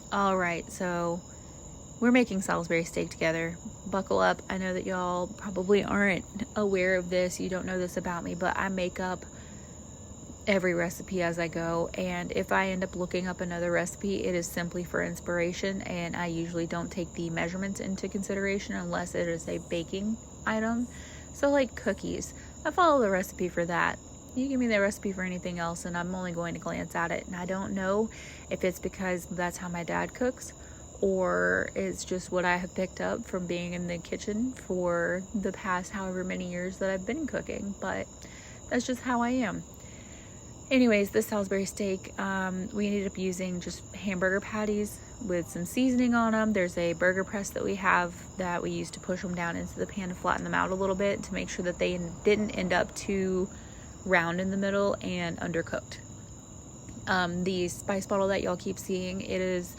All right, so we're making Salisbury steak together. Buckle up. I know that y'all probably aren't aware of this. You don't know this about me, but I make up every recipe as I go. And if I end up looking up another recipe, it is simply for inspiration. And I usually don't take the measurements into consideration unless it is a baking item. So like cookies, I follow the recipe for that. You give me the recipe for anything else and I'm only going to glance at it. And I don't know if it's because that's how my dad cooks or it's just what I have picked up from being in the kitchen for the past however many years that I've been cooking, but that's just how I am. Anyways, this Salisbury steak, we ended up using just hamburger patties with some seasoning on them. There's a burger press that we have that we use to push them down into the pan to flatten them out a little bit to make sure that they didn't end up too round in the middle and undercooked. The spice bottle that y'all keep seeing, it is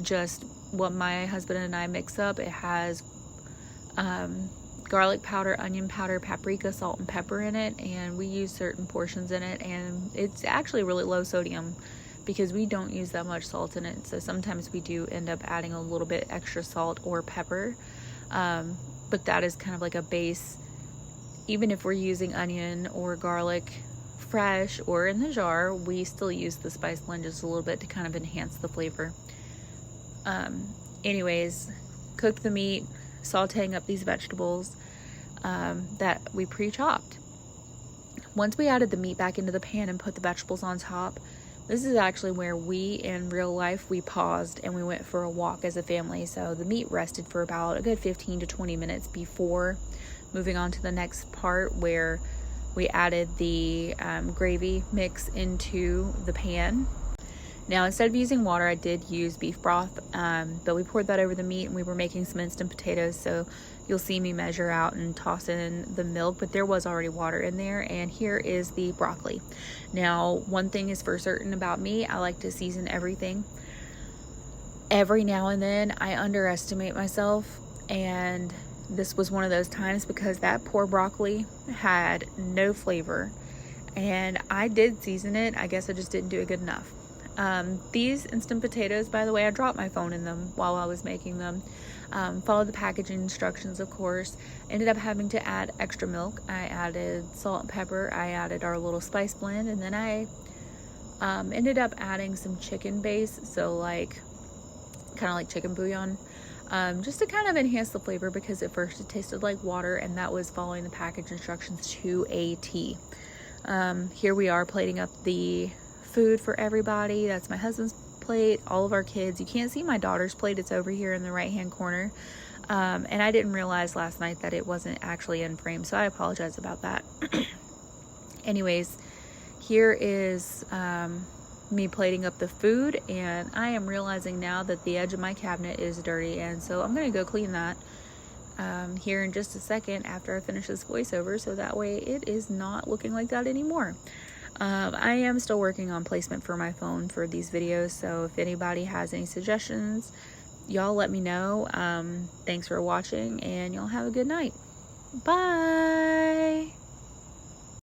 just what my husband and I mix up. It has garlic powder, onion powder, paprika, salt, and pepper in it, and we use certain portions in it, and it's actually really low sodium because we don't use that much salt in it. So sometimes we do end up adding a little bit extra salt or pepper, but that is kind of like a base. Even if we're using onion or garlic fresh or in the jar, we still use the spice blend just a little bit to kind of enhance the flavor. Anyways, cooked the meat, sauteing up these vegetables that we pre-chopped. Once we added the meat back into the pan and put the vegetables on top, this is actually where we, in real life, we paused and we went for a walk as a family. So the meat rested for about a good 15 to 20 minutes before moving on to the next part where we added the gravy mix into the pan. Now, instead of using water, I did use beef broth, but we poured that over the meat and we were making some instant potatoes. So you'll see me measure out and toss in the milk, but there was already water in there. And here is the broccoli. Now, one thing is for certain about me, I like to season everything. Every now and then I underestimate myself, and this was one of those times because that poor broccoli had no flavor and I did season it. I guess I just didn't do it good enough. These instant potatoes, by the way, I dropped my phone in them while I was making them. Followed the packaging instructions, of course. Ended up having to add extra milk. I added salt and pepper. I added our little spice blend, and then I ended up adding some chicken base, so like kind of like chicken bouillon, just to kind of enhance the flavor because at first it tasted like water, and that was following the package instructions to a T. Here we are plating up the food for everybody. That's my husband's plate, all of our kids. You can't see my daughter's plate, it's over here in the right hand corner, and I didn't realize last night that it wasn't actually in frame, so I apologize about that. Anyways, here is me plating up the food, and I am realizing now that the edge of my cabinet is dirty, and so I'm gonna go clean that here in just a second after I finish this voiceover, so that way it is not looking like that anymore. I am still working on placement for my phone for these videos, so if anybody has any suggestions, y'all let me know. Thanks for watching, and y'all have a good night. Bye!